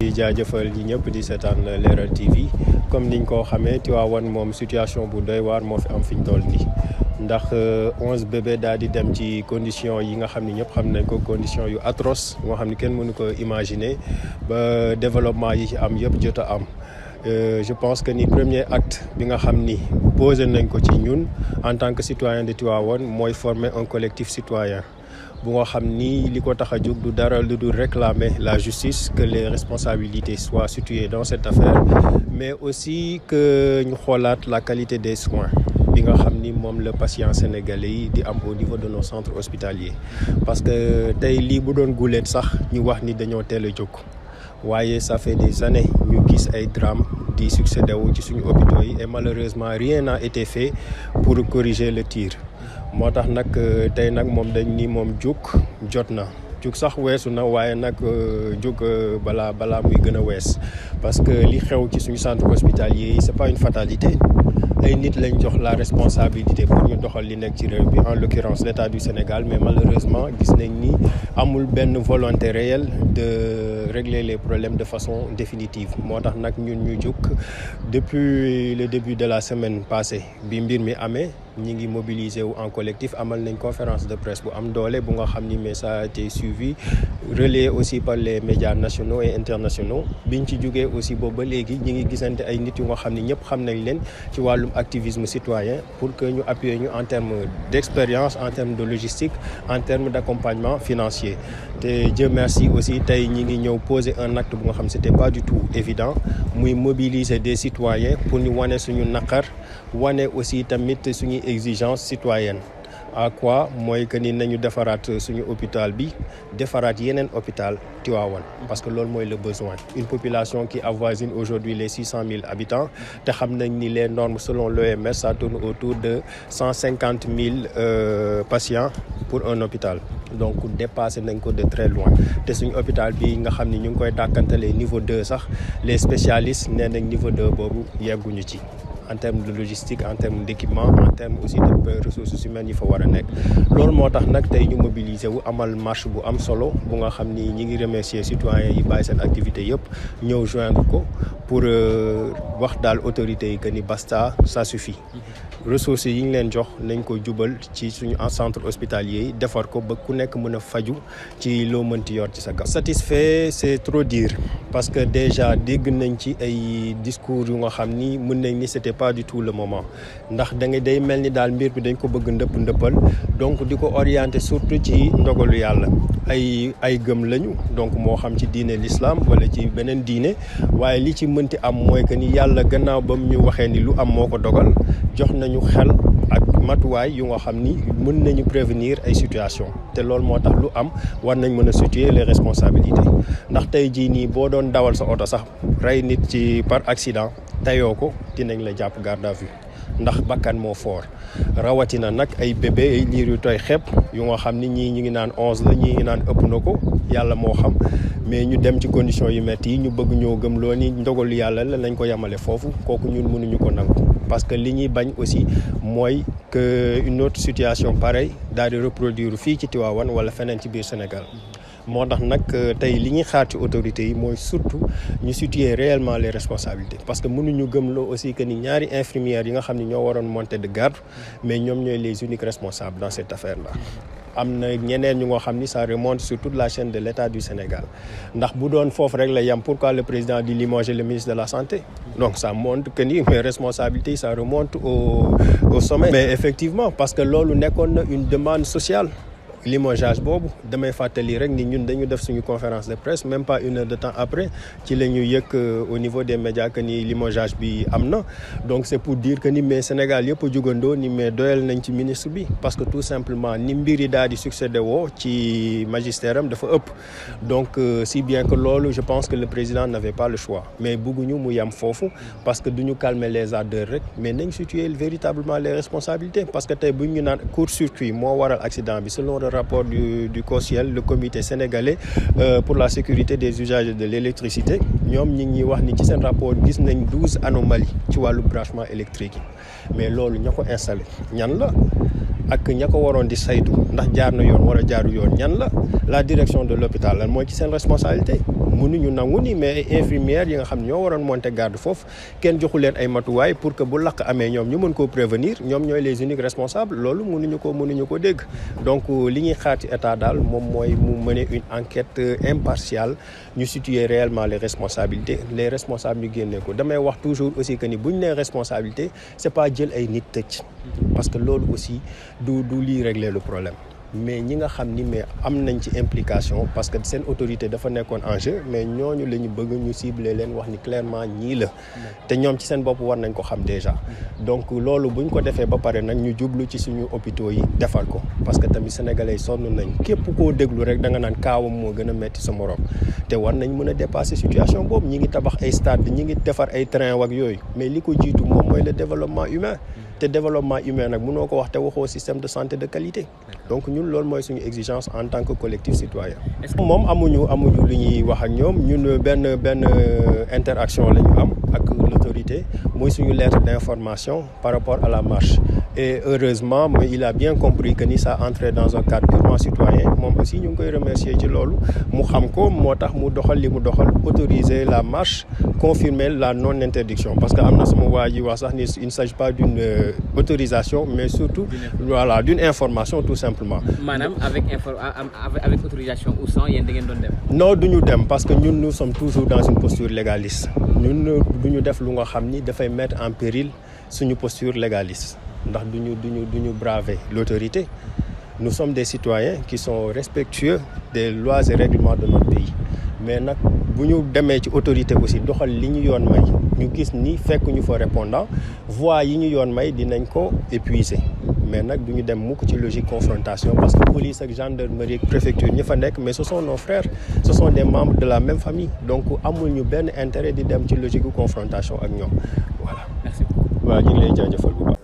di jaajëfal ñi ñëpp di seetaan Leral TV comme niñ ko xamee Tivaouane moom situation bu doy waar moo fi am fi ñu toll nii ndax 11 bébé daal di dem ci condition yi nga xam ni ñëpp xam nañ ko condition yu atroce moo xam ni kenn mënu ko imaginer ba développement yi ci am yëpp jot a am. Je pense que ni premier acte bi nga xam ni posé nañ ko ci ñun en tant que citoyen de Tivaouane mooy former un collectif citoyen bu nga xam ni li ko tax a jóg du dara lu dul réclamer la justice, que les responsabilités soient situées dans cette affaire, mais aussi que ñu xoolaat la qualité des soins bi nga xam ni moom la patient sénégalais yi di am au niveau de nos centres hospitaliers. Parce que tey lii bu doon guléet sax ñu wax ni dañoo teel a jóg waaye ça fait des années ñu gis ay drames di succédé wu ci suñu hôpitaux yi et malheureusement rien n'a été fait pour corriger le tir. moo tax nag tey nag moom dañ ni moom jóg jot na jóg sax weesu na waaye nag jóg balaa muy gën a wees parce que li xew ci suñu centre hospitalier yi c'est pas une fatalité. ay nit lañ jox la responsabilité pour ñu doxal li nekk ci réew bi en l'occurrence l'État du Sénégal, mais malheureusement gis nañ ni amul benn volonté réelle de régler les problèmes de façon définitive. moo tax nag ñun ñu jóg depuis le début de la semaine passée bi mbir mi amee ñi ngi mobiliser wu en collectif, amal nañ conférence de presse bu am doole bu nga xam ni mais ça a été suivi relayé aussi par les médias nationaux et internationaux. biñ ci jógee aussi boobu ba léegi ñi ngi gisante ay nit yu nga xam ni ñëpp xam nañ leen ci wàllum activisme citoyen pour que ñu appuyer ñu en termes d'expérience, en termes de logistique, en termes d'accompagnement financier. te Dieu merci aussi tey ñi ngi ñëw poser un acte bu nga xam c'était pas du tout évident muy mobiliser des citoyens pour ñu wane suñu naqar wane aussi tamit suñuy exigence citoyenne. À quoi mooy que ni nañu defaraat suñu hôpital bi defaraat yeneen hôpital Tivaouane parce que loolu mooy le besoin. Une population qui avoisine aujourd'hui les 600 000 habitants te xam nañ ni les normes selon l'OMS ça tourne autour de 150 000 patients pour un hôpital. donc dépassé nañ ko de très loin te suñu hôpital bi nga xam ni ñu ngi koy dàkkantalee niveau 2 sax les spécialistes nee nañ niveau 2 boobu yegguñu ci. en termes de logistique, en termes d'équipement, en termes aussi de ressources humaines yi fa war a nekk. loolu moo tax nag tey ñu mobiliser wu amal marche bu am solo bu nga xam ni ñi ngi remercier citoyens yi bàyyi seen activité yëpp ñëw joindre ko pour wax daal autorités yi que ni basta ça suffit. ressources yi ñu leen jox nañ ko jubal ci suñu centre hospitalier yi defar ko ba ku nekk mën a faju ci loo mënti yor ci sa gab. satisfait c'est trop dire parce que déjà dégg nañ ci ay discours yu nga xam ni mën nañ ni c'était pas du tout le moment ndax da nga day mel ni daal mbir bi dañ ko bëgg ndëppal donc di ko orienter surtout ci ndogalu yàlla ay gëm lañu donc moo xam ci diine l'islam wala ci beneen diine waaye li ci mënti am mooy que ni yàlla gannaaw ba mu ñu waxee ni lu am moo ko dogal jox nañu xel ak matuwaay yu nga xam ni mën nañu prévenir ay situation te loolu moo tax lu am war nañ mën a situer les responsabilités ndax tey jii nii boo doon dawal sa oto sax rey nit ci par accident tayoo ko dinañ la jàpp garde à vue ndax bakkan moo fort rawatina nag ay bébé ay liir yu tooy xepp yu nga xam ni ñii ñu ngi naan 11 la ñii ngi naan ëpp na ko yàlla moo xam mais ñu dem ci conditions yu métti yi ñu bëgg ñoo gëm loo ni ndogalu yàlla la nañ ko yemale foofu kooku ñun mënuñu ko nangu parce que li ñuy bañ aussi mooy que une autre situation pareille daal di reproduire fii ci Tivaouane wala feneen ci biir Sénégal. moo tax nag tey li ñuy xaar ci autorités yi mooy surtout ñu situer réellement les responsabilités parce que mënuñu gëmloo aussi que ni ñaari infirmières yi nga xam ne ñoo waroon monter de garde mais ñoom ñooy les uniques responsables dans cette affaire là. am na ñeneen ñu nga xam ni ça remonte sur toute la chaîne de l'État du Sénégal ndax bu doon foofu rek la yam pourquoi le président dit limoger le ministre de la santé donc ça montre que ni mes responsabilités ça remonte au sommet. mais effectivement parce que loolu nekkoon na une demande sociale. limogeage boobu damay fàttali rek ni ñun dañu def suñu conférence de presse même pas une heure de temps après ci la ñu yëg au niveau des médias que ni limogeage bi am na donc c'est pour dire que ni mais Sénégal yëpp a jugandoo ni mais doyal nañ ci ministre bi parce que tout simplement ni mbir yi daal di succédé woo ci magistère am dafa ëpp donc si bien que loolu je pense que le président n'avait pas le choix mais bëgguñu mu yam foofu parce que duñu calmer les ardeurs rek mais nañ situer véritablement les responsabilités parce que tey bu ñu naan court-circuit moo waral accident bi selon rapport du COSIEL, le comité sénégalais pour la sécurité des usagers de l'électricité ñoom ñi ngi wax ni ci seen rapport gis nañ 12 anomalies ci wàllu branchement électrique yi mais loolu ña ko installé ñan la ak ña ko waroon di saytu ndax jaar na yoon wala jaaru yoon ñan la direction de l'hôpital lan mooy ci seen responsabilité. mënuñu nangu ni mais infirmières yi nga xam ñoo waroon monter garde foofu kenn joxu leen ay matuwaay pour que bu lakk amee ñoom ñu mën koo prévenir ñoom ñooy les uniques responsables loolu mënuñu ko dégg. donc li ñuy xaar ci état daal moom mooy mu mener une enquête impartiale ñu situer réellement les responsabilités les responsables ñu génnee ko damay wax toujours aussi que ni bu ñu nee responsabilité c'est pas jël ay nit tëj parce que loolu aussi du lii régler le problème. mais ñi nga xam ni mais am nañ ci implication parce que seen autorité dafa nekkoon en jeu mais ñooñu la ñu bëgg ñu cibler leen wax ni clairement ñii la te ñoom ci seen bopp war nañ ko xam déjà donc loolu buñ ko defee ba pare nag ñu jublu ci suñu hôpitaux yi defal ko parce que tamit sénégalais yi sonn nañ képp koo déglu rek da nga naan kaawam moo gën a metti sa morom te war nañ mën a dépasser situation boobu ñi ngi tabax ay stade ñi ngi defar ay train wak yooyu mais li ko jiitu moom mooy le développement humain te développement humain nag mënoo ko wax te waxoo système de santé de qualité donc ñun loolu mooy suñu exigence en tant que collectif citoyen moom amuñu lu ñuy wax ak ñoom ñun benn interaction la ñu am ak l'autorité mooy suñu lettre d'information par rapport à la marche et heureusement mais il a bien compris que ni ça entrait dans un cadre purement citoyen moom aussi ñu ngi koy remercier ci loolu mu xam ko moo tax mu doxal li mu doxal autoriser la marche confirmer la non interdiction parce que am na sama waa ji wax sax ni il ne s'agit pas d'une autorisation mais surtout voilà d'une information tout simplement. maanaam avec autorisation ou sans yéen da ngeen doon dem. non duñu dem parce que ñun nous sommes toujours dans une posture légaliste ñun duñu def lu nga xam ni dafay mettre en péril suñu posture légaliste ndax duñu braver l'autorité nous sommes des citoyens qui sont respectueux des lois et règlements de notre pays mais nag bu ñu demee ci autorité aussi doxal li ñu yoon may ñu gis ni fekk ñu fa répondant voies yi ñu yoon may dinañ ko épuiser mais nag du ñu dem mukk ci logique confrontation parce que police ak gendarmerie ak préfecture ñi fa nekk mais ce sont nos frères ce sont des membres de la même famille donc amul ñu benn intérêt di dem ci logique confrontation ak ñoom voilà. Merci beaucoup. waaw ñu ngi lay jaajëfal bu baax.